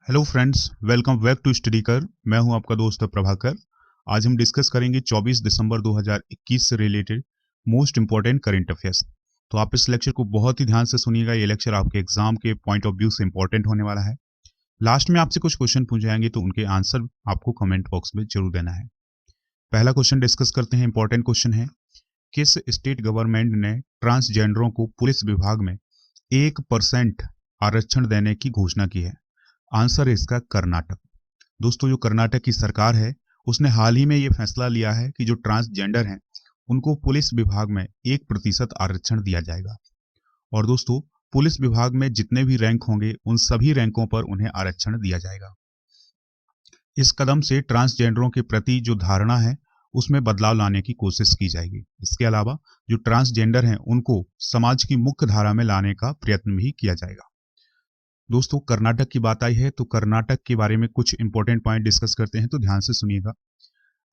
Hello friends, welcome back to study कर। मैं हूं आपका दोस्त प्रभाकर। आज हम डिस्कस करेंगे 24 दिसंबर 2021 से related most important current affairs. तो आप इस लेक्चर को बहुत ही ध्यान से सुनिएगा। ये लेक्चर आपके एग्जाम के पॉइंट ऑफ व्यू से इंपॉर्टेंट होने वाला है। लास्ट में आपसे कुछ क्वेश्चन पूछे जाएंगे, तो उनके आंसर आपको कमेंट बॉक्स में जरूर देना है। पहला क्वेश्चन डिस्कस करते हैं। इंपॉर्टेंट क्वेश्चन है, किस स्टेट गवर्नमेंट ने ट्रांसजेंडरों को पुलिस विभाग में 1% आरक्षण देने की घोषणा की है? आंसर है इसका कर्नाटक। दोस्तों, जो कर्नाटक की सरकार है उसने हाल ही में ये फैसला लिया है कि जो ट्रांसजेंडर हैं उनको पुलिस विभाग में 1% आरक्षण दिया जाएगा। और दोस्तों, पुलिस विभाग में जितने भी रैंक होंगे उन सभी रैंकों पर उन्हें आरक्षण दिया जाएगा। इस कदम से ट्रांसजेंडरों के प्रति जो धारणा है उसमें बदलाव लाने की कोशिश की जाएगी। इसके अलावा जो ट्रांसजेंडर हैं उनको समाज की मुख्य धारा में लाने का प्रयत्न भी किया जाएगा। दोस्तों, कर्नाटक की बात आई है तो कर्नाटक के बारे में कुछ इंपॉर्टेंट पॉइंट डिस्कस करते हैं, तो ध्यान से सुनिएगा।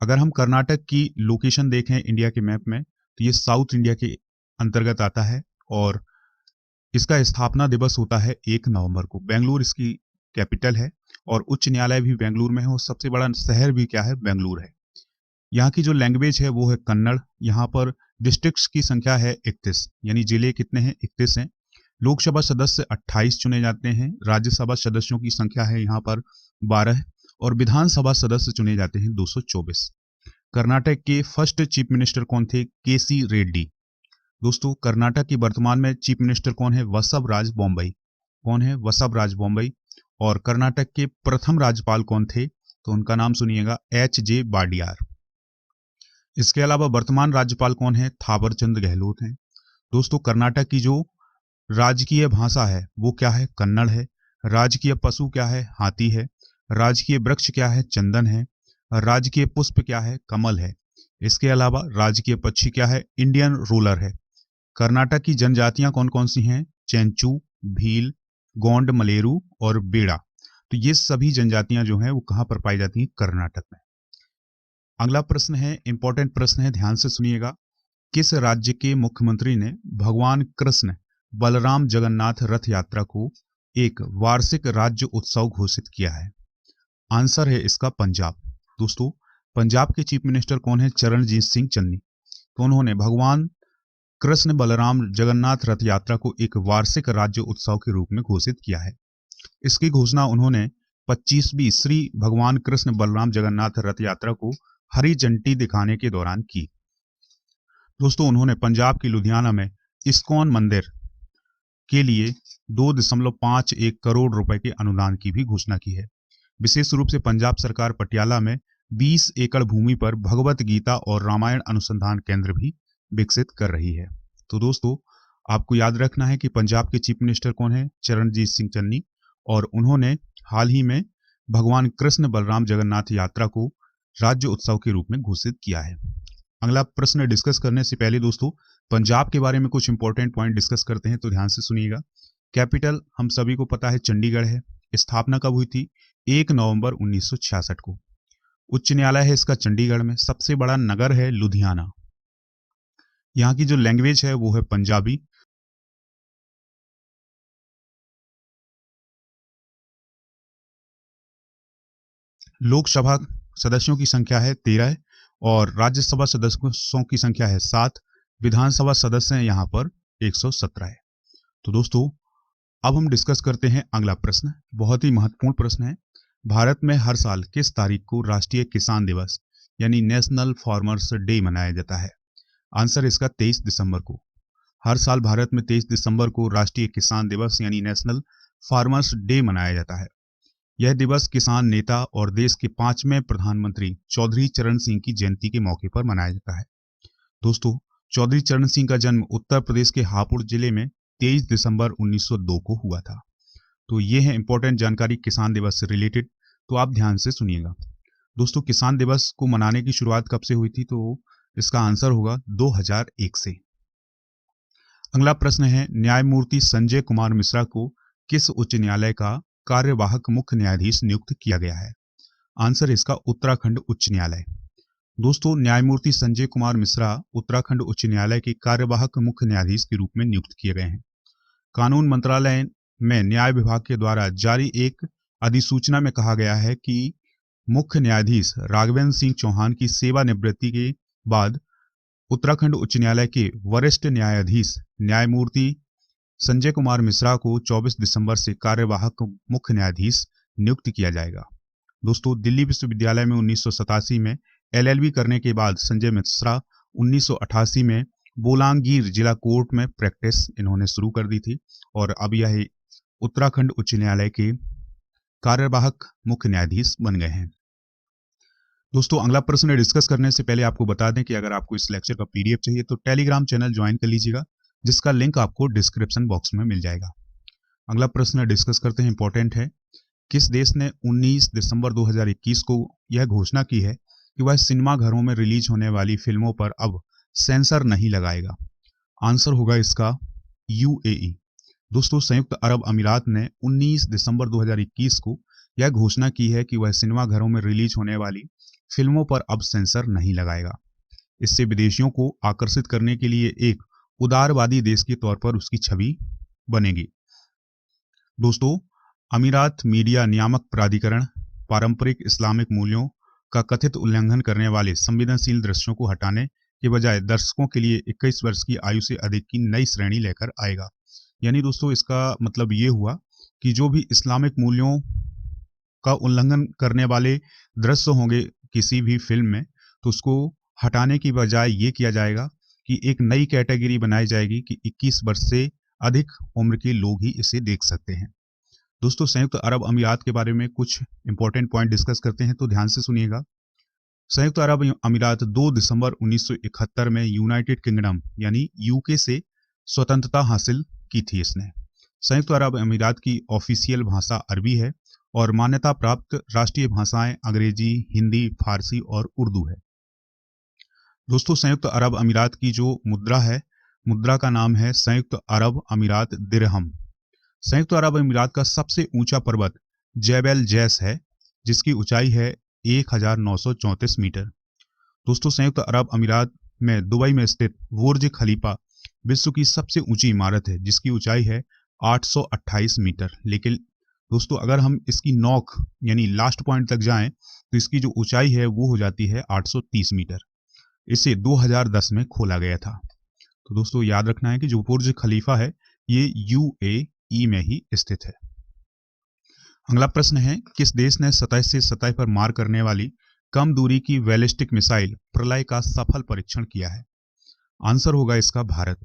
अगर हम कर्नाटक की लोकेशन देखें इंडिया के मैप में, तो ये साउथ इंडिया के अंतर्गत आता है और इसका स्थापना दिवस होता है 1 नवंबर को। बेंगलुरु इसकी कैपिटल है और उच्च न्यायालय भी बेंगलुरु में है और सबसे बड़ा शहर भी क्या है, बेंगलुरु है। यहाँ की जो लैंग्वेज है वो है कन्नड़। यहाँ पर डिस्ट्रिक्ट्स की संख्या है 31, यानी जिले कितने हैं, 31 हैं। लोकसभा सदस्य 28 चुने जाते हैं। राज्यसभा सदस्यों की संख्या है यहाँ पर 12 और विधानसभा सदस्य चुने जाते हैं 224। कर्नाटक के फर्स्ट चीफ मिनिस्टर कौन थे? केसी रेड्डी। दोस्तों, कर्नाटक की वर्तमान में चीफ मिनिस्टर कौन है? वसवराज बोम्मई। कौन है? वसवराज बोम्मई। और कर्नाटक के प्रथम राज्यपाल कौन थे? तो उनका नाम सुनिएगा, HJ वाडियार। इसके अलावा वर्तमान राज्यपाल कौन है? थावरचंद गहलोत हैं। दोस्तों, कर्नाटक की जो राजकीय भाषा है वो क्या है? कन्नड़ है। राजकीय पशु क्या है? हाथी है। राजकीय वृक्ष क्या है? चंदन है। राजकीय पुष्प क्या है? कमल है। इसके अलावा राजकीय पक्षी क्या है? इंडियन रूलर है। कर्नाटक की जनजातियां कौन कौन सी हैं? चेंचू, भील, गोंड, मलेरू और बेड़ा। तो ये सभी जनजातियां जो हैं वो कहां पर पाई जाती हैं? कर्नाटक में। अगला प्रश्न है, इंपॉर्टेंट प्रश्न है, ध्यान से सुनिएगा। किस राज्य के मुख्यमंत्री ने भगवान कृष्ण बलराम जगन्नाथ रथ यात्रा को एक वार्षिक राज्य उत्सव घोषित किया है? आंसर है इसका पंजाब। दोस्तों, पंजाब के चीफ मिनिस्टर कौन है? चरणजीत सिंह चन्नी। तो उन्होंने भगवान कृष्ण बलराम जगन्नाथ रथ यात्रा को एक वार्षिक राज्य उत्सव के रूप में घोषित किया है। इसकी घोषणा उन्होंने 25वीं श्री भगवान कृष्ण बलराम जगन्नाथ रथ यात्रा को हरी झंडी दिखाने के दौरान की। दोस्तों, उन्होंने पंजाब की लुधियाना में इस्कॉन मंदिर के लिए 2.51 करोड़ रुपए के अनुदान की भी घोषणा की है। विशेष रूप से पंजाब सरकार पटियाला में 20 एकड़ भूमि पर भगवत गीता और रामायण अनुसंधान केंद्र भी विकसित कर रही है। तो दोस्तों, आपको याद रखना है कि पंजाब के चीफ मिनिस्टर कौन है? चरणजीत सिंह चन्नी। और उन्होंने हाल ही में भगवान कृष्ण बलराम जगन्नाथ यात्रा को राज्य उत्सव के रूप में घोषित किया है। अगला प्रश्न डिस्कस करने से पहले दोस्तों, पंजाब के बारे में कुछ इंपॉर्टेंट पॉइंट डिस्कस करते हैं, तो ध्यान से सुनिएगा। कैपिटल हम सभी को पता है चंडीगढ़ है। स्थापना कब हुई थी? 1 नवंबर 1966 को। उच्च न्यायालय है इसका चंडीगढ़ में। सबसे बड़ा नगर है लुधियाना। यहाँ की जो लैंग्वेज है वो है पंजाबी। लोकसभा सदस्यों की संख्या है 13 और राज्यसभा सदस्यों की संख्या है 7। विधानसभा सदस्य हैं यहाँ पर 117 है। तो दोस्तों, अब हम डिस्कस करते हैं अगला प्रश्न। बहुत ही महत्वपूर्ण प्रश्न है। भारत में हर साल किस तारीख को राष्ट्रीय किसान दिवस यानी नेशनल फार्मर्स डे मनाया जाता है? आंसर इसका 23 दिसंबर को। हर साल भारत में 23 दिसंबर को राष्ट्रीय किसान दिवस यानी नेशनल फार्मर्स डे मनाया जाता है। यह दिवस किसान नेता और देश के 5वें प्रधानमंत्री चौधरी चरण सिंह की जयंती के मौके पर मनाया जाता है। दोस्तों, चौधरी चरण सिंह का जन्म उत्तर प्रदेश के हापुड़ जिले में 23 दिसंबर 1902 को हुआ था। तो ये है इंपॉर्टेंट जानकारी किसान दिवस से रिलेटेड, तो आप ध्यान से सुनिएगा। दोस्तों, किसान दिवस को मनाने की शुरुआत कब से हुई थी? तो इसका आंसर होगा 2001 से। अगला प्रश्न है, न्यायमूर्ति संजय कुमार मिश्रा को किस उच्च न्यायालय का कार्यवाहक मुख्य न्यायाधीश नियुक्त किया गया है? आंसर इसका उत्तराखंड उच्च न्यायालय। दोस्तों, न्यायमूर्ति संजय कुमार मिश्रा उत्तराखंड उच्च न्यायालय के कार्यवाहक मुख्य न्यायाधीश के रूप में नियुक्त किए गए हैं। कानून मंत्रालय में न्याय विभाग के द्वारा जारी एक अधिसूचना में कहा गया है कि मुख्य न्यायाधीश राघवेंद्र सिंह चौहान की सेवानिवृत्ति के बाद उत्तराखंड उच्च न्यायालय के वरिष्ठ न्यायाधीश न्यायमूर्ति संजय कुमार मिश्रा को 24 दिसंबर से कार्यवाहक मुख्य न्यायाधीश नियुक्त किया जाएगा। दोस्तों, दिल्ली विश्वविद्यालय में 1987 में LLB करने के बाद संजय मिश्रा 1988 में बोलांगीर जिला कोर्ट में प्रैक्टिस इन्होंने शुरू कर दी थी और अब यह उत्तराखंड उच्च न्यायालय के कार्यवाहक मुख्य न्यायाधीश बन गए हैं। दोस्तों, अगला प्रश्न डिस्कस करने से पहले आपको बता दें कि अगर आपको इस लेक्चर का PDF चाहिए तो टेलीग्राम चैनल ज्वाइन कर लीजिएगा, जिसका लिंक आपको डिस्क्रिप्शन बॉक्स में मिल जाएगा। अगला प्रश्न डिस्कस करते हैं, इंपॉर्टेंट है। किस देश ने 19 दिसंबर 2021 को यह घोषणा की है कि वह सिनेमा घरों में रिलीज होने वाली फिल्मों पर अब सेंसर नहीं लगाएगा? आंसर होगा इसका UAE। दोस्तों, संयुक्त अरब अमीरात ने 19 दिसंबर 2021 को यह घोषणा की है कि वह सिनेमा घरों में रिलीज होने वाली फिल्मों पर अब सेंसर नहीं लगाएगा। इससे विदेशियों को आकर्षित करने के लिए एक उदारवादी देश के तौर पर उसकी छवि बनेगी। दोस्तों, अमीरात मीडिया नियामक प्राधिकरण पारंपरिक इस्लामिक मूल्यों का कथित उल्लंघन करने वाले संवेदनशील दृश्यों को हटाने के बजाय दर्शकों के लिए 21 वर्ष की आयु से अधिक की नई श्रेणी लेकर आएगा। यानी दोस्तों, इसका मतलब ये हुआ कि जो भी इस्लामिक मूल्यों का उल्लंघन करने वाले दृश्य होंगे किसी भी फिल्म में, तो उसको हटाने की बजाय ये किया जाएगा कि एक नई कैटेगरी बनाई जाएगी कि 21 वर्ष से अधिक उम्र के लोग ही इसे देख सकते हैं। दोस्तों, संयुक्त अरब अमीरात के बारे में कुछ इंपॉर्टेंट पॉइंट डिस्कस करते हैं, तो ध्यान से सुनिएगा। संयुक्त अरब अमीरात 2 दिसंबर 1971 में यूनाइटेड किंगडम यानी UK से स्वतंत्रता हासिल की थी। इसने संयुक्त अरब अमीरात की ऑफिशियल भाषा अरबी है और मान्यता प्राप्त राष्ट्रीय भाषाएं अंग्रेजी, हिंदी, फारसी और उर्दू है। दोस्तों, संयुक्त अरब अमीरात की जो मुद्रा है, मुद्रा का नाम है संयुक्त अरब अमीरात दिरहम। संयुक्त अरब अमीरात का सबसे ऊंचा पर्वत जेबल जैस है, जिसकी ऊंचाई है 1934 मीटर। दोस्तों, संयुक्त अरब अमीरात में दुबई में स्थित बुर्ज खलीफा विश्व की सबसे ऊंची इमारत है, जिसकी ऊंचाई है 828 मीटर। लेकिन दोस्तों, अगर हम इसकी नोक यानी लास्ट पॉइंट तक जाएं तो इसकी जो ऊंचाई है वो हो जाती है 830 मीटर। इसे 2010 में खोला गया था। तो दोस्तों, याद रखना है कि जो बुर्ज खलीफा है ये UAE में ही स्थित है। अगला प्रश्न है, किस देश ने सतह से सतह पर मार करने वाली कम दूरी की बैलिस्टिक मिसाइल प्रलय का सफल परीक्षण किया है? आंसर होगा इसका भारत।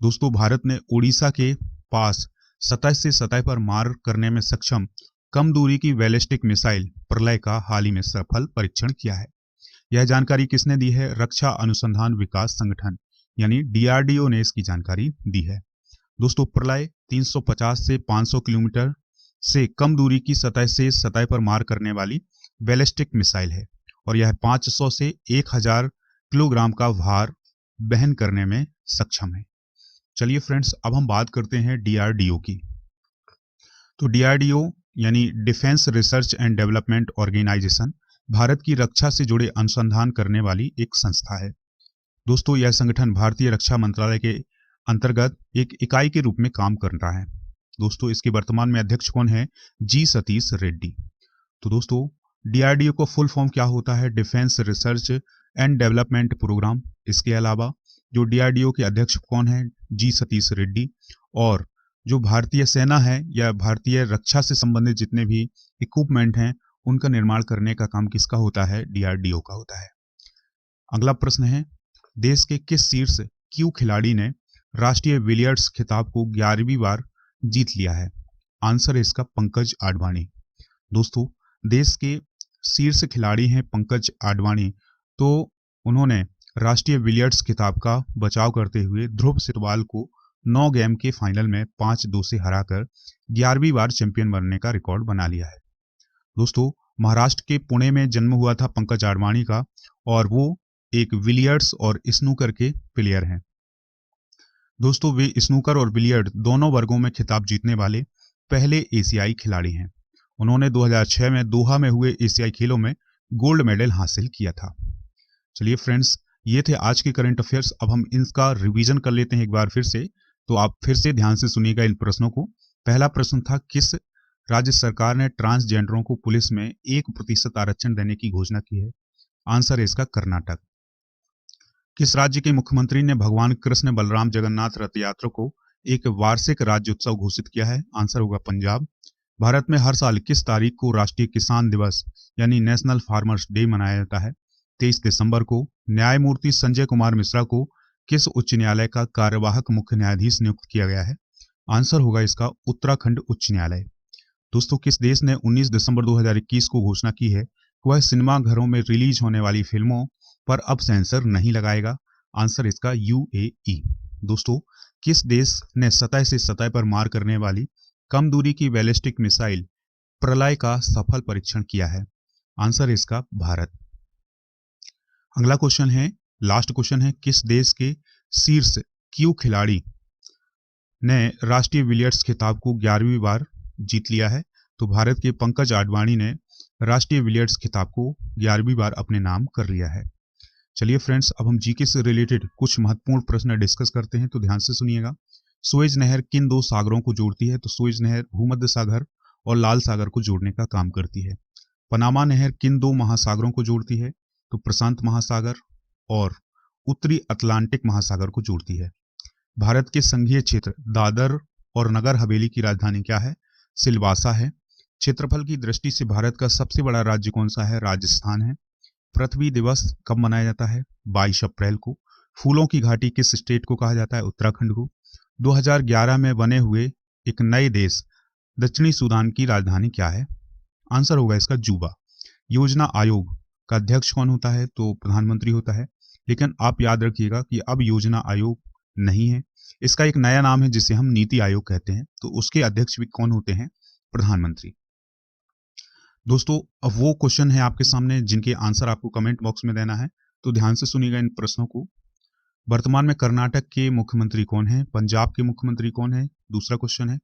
दोस्तों, भारत ने ओडिशा के पास सतह से सतह पर मार करने में सक्षम कम दूरी की बैलिस्टिक मिसाइल प्रलय का हाल ही में सफल परीक्षण किया है। यह जानकारी किसने दी है? रक्षा अनुसंधान विकास संगठन यानी DRDO ने इसकी जानकारी दी है। दोस्तों, प्रलय 350 से 500 किलोमीटर से कम दूरी की सतह से सतह पर मार करने वाली बैलिस्टिक मिसाइल है और यह 500 से 1000 किलोग्राम का भार वहन करने में सक्षम है। चलिए फ्रेंड्स, अब हम बात करते हैं DRDO की। तो DRDO यानी defence research and development organisation Bharat की रक्षा से जुड़े अनुसंधान करने वाली एक संस्था है। दोस्तों, यह संगठन भारतीय रक्षा मंत्रालय के अंतर्गत एक इकाई के रूप में काम कर रहा है। दोस्तों, इसके वर्तमान में अध्यक्ष कौन है? G सतीश रेड्डी। तो दोस्तों, DRDO को फुल फॉर्म क्या होता है? Defence research and development programme. इसके अलावा जो DRDO के अध्यक्ष कौन है? G सतीश रेड्डी। और जो भारतीय सेना है या भारतीय रक्षा से संबंधित जितने भी इक्विपमेंट हैं उनका निर्माण करने का काम किसका होता है? DRDO का होता है। अगला प्रश्न है, देश के किस शीर्ष क्यू खिलाड़ी ने राष्ट्रीय बिलियर्ड्स खिताब को 11वीं बार जीत लिया है? आंसर है इसका पंकज आडवाणी। दोस्तों, देश के शीर्ष खिलाड़ी हैं पंकज आडवाणी। तो उन्होंने राष्ट्रीय बिलियर्ड्स खिताब का बचाव करते हुए ध्रुव सिटवाल को 9 गेम के फाइनल में 5-2 से हराकर 11वीं बार चैंपियन बनने का रिकॉर्ड बना लिया है। दोस्तों, महाराष्ट्र के पुणे में जन्म हुआ था पंकज आडवाणी का और वो एक बिलियर्ड्स और स्नूकर के प्लेयर हैं। दोस्तों, वे स्नूकर और बिलियर्ड दोनों वर्गों में खिताब जीतने वाले पहले एशियाई खिलाड़ी हैं। उन्होंने 2006 में दोहा में हुए एशियाई खेलों में गोल्ड मेडल हासिल किया था। चलिए फ्रेंड्स, ये थे आज के करंट अफेयर्स। अब हम इनका रिवीजन कर लेते हैं एक बार फिर से। तो आप फिर से ध्यान से सुनिएगा इन प्रश्नों को। पहला प्रश्न था, किस राज्य सरकार ने ट्रांसजेंडरों को पुलिस में 1% आरक्षण देने की घोषणा की है? आंसर है इसका कर्नाटक। किस राज्य के मुख्यमंत्री ने भगवान कृष्ण बलराम जगन्नाथ रथ यात्रा को एक वार्षिक राज्योत्सव घोषित किया है? आंसर होगा पंजाब। भारत में हर साल किस तारीख को राष्ट्रीय किसान दिवस यानी नेशनल फार्मर्स डे मनाया जाता है? 23 दिसंबर को। न्यायमूर्ति संजय कुमार मिश्रा को किस उच्च न्यायालय का कार्यवाहक मुख्य न्यायाधीश नियुक्त किया गया है? आंसर होगा इसका उत्तराखंड उच्च न्यायालय। दोस्तों, किस देश ने 19 दिसंबर 2021 को घोषणा की है कि वह सिनेमा घरों में रिलीज होने वाली फिल्मों पर अब सेंसर नहीं लगाएगा? आंसर इसका यूएई। दोस्तों, किस देश ने सतह से सतह पर मार करने वाली कम दूरी की बैलिस्टिक मिसाइल प्रलय का सफल परीक्षण किया है? आंसर इसका भारत। अगला क्वेश्चन है, लास्ट क्वेश्चन है, किस देश के शीर्ष क्यू खिलाड़ी ने राष्ट्रीय बिलियर्ड्स खिताब को 11वीं बार जीत लिया है? तो भारत के पंकज आडवाणी ने राष्ट्रीय बिलियर्ड्स खिताब को 11वीं बार अपने नाम कर लिया है। चलिए फ्रेंड्स, अब हम जीके से रिलेटेड कुछ महत्वपूर्ण प्रश्न डिस्कस करते हैं, तो ध्यान से सुनिएगा। सुएज नहर किन दो सागरों को जोड़ती है? तो सुएज नहर भूमध्य सागर और लाल सागर को जोड़ने का काम करती है। पनामा नहर किन दो महासागरों को जोड़ती है? तो प्रशांत महासागर और उत्तरी अटलांटिक महासागर को जोड़ती है। भारत के संघीय क्षेत्र दादर और नगर हवेली की राजधानी क्या है? सिलवासा है। क्षेत्रफल की दृष्टि से भारत का सबसे बड़ा राज्य कौन सा है? राजस्थान है। पृथ्वी दिवस कब मनाया जाता है? 22 अप्रैल को। फूलों की घाटी किस स्टेट को कहा जाता है? उत्तराखंड को। 2011 में बने हुए एक नए देश दक्षिणी सूडान की राजधानी क्या है? आंसर होगा इसका जूबा। योजना आयोग का अध्यक्ष कौन होता है? तो प्रधानमंत्री होता है। लेकिन आप याद रखिएगा कि अब योजना आयोग नहीं है, इसका एक नया नाम है जिसे हम नीति आयोग कहते हैं। तो उसके अध्यक्ष भी कौन होते हैं? प्रधानमंत्री। दोस्तों, अब वो क्वेश्चन है आपके सामने जिनके आंसर आपको कमेंट बॉक्स में देना है, तो ध्यान से सुनिएगा इन प्रश्नों को। वर्तमान में कर्नाटक के मुख्यमंत्री कौन है? पंजाब के मुख्यमंत्री कौन है? दूसरा क्वेश्चन है।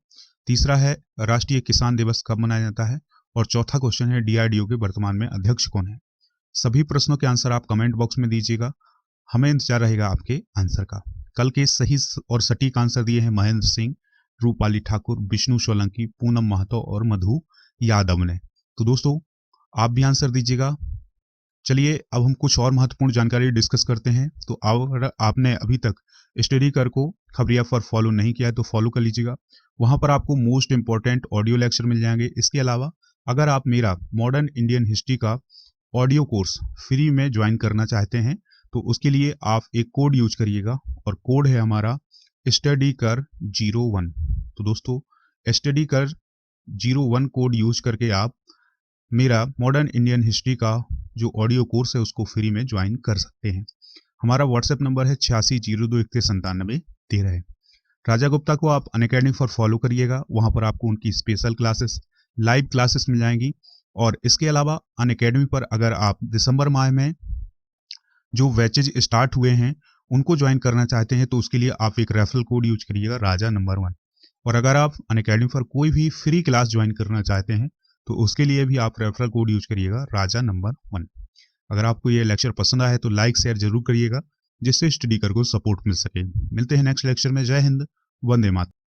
तीसरा है, राष्ट्रीय किसान दिवस कब मनाया जाता है? और चौथा क्वेश्चन है, डीआरडीओ के वर्तमान में अध्यक्ष कौन है? सभी प्रश्नों के आंसर आप कमेंट बॉक्स में दीजिएगा, हमें इंतजार रहेगा आपके आंसर का। कल के सही और सटीक आंसर दिए हैं महेंद्र सिंह, रूपाली ठाकुर, विष्णु सोलंकी, पूनम महतो और मधु यादव ने। तो दोस्तों, आप भी आंसर दीजिएगा। चलिए अब हम कुछ और महत्वपूर्ण जानकारी डिस्कस करते हैं। तो अगर आपने अभी तक स्टडी कर को खबरिया पर फॉलो नहीं किया है तो फॉलो कर लीजिएगा। वहां पर आपको मोस्ट इंपॉर्टेंट ऑडियो लेक्चर मिल जाएंगे। इसके अलावा अगर आप मेरा मॉडर्न इंडियन हिस्ट्री का ऑडियो कोर्स फ्री में ज्वाइन करना चाहते हैं तो उसके लिए आप एक कोड यूज करिएगा, और कोड है हमारा स्टडी कर 01। तो दोस्तों, स्टडी कर 01 कोड यूज करके आप मेरा मॉडर्न इंडियन हिस्ट्री का जो ऑडियो कोर्स है उसको फ्री में ज्वाइन कर सकते हैं। हमारा व्हाट्सएप नंबर है 8602919713। राजा गुप्ता को आप अनअकैडमी पर फॉलो करिएगा, वहां पर आपको उनकी स्पेशल क्लासेस, लाइव क्लासेस मिल जाएंगी। और इसके अलावा अनअकैडमी पर अगर आप दिसंबर माह में जो बैचेज स्टार्ट हुए हैं उनको ज्वाइन करना चाहते हैं तो उसके लिए आप एक रेफरल कोड यूज करिएगा, राजा नंबर 1। और अगर आप अनअकैडमी पर कोई भी फ्री क्लास ज्वाइन करना चाहते हैं तो उसके लिए भी आप रेफरल कोड यूज करिएगा, राजा नंबर 1। अगर आपको ये लेक्चर पसंद आया है तो लाइक शेयर जरूर करिएगा, जिससे स्टडी कर को सपोर्ट मिल सके। मिलते हैं नेक्स्ट लेक्चर में। जय हिंद, वंदे मातरम।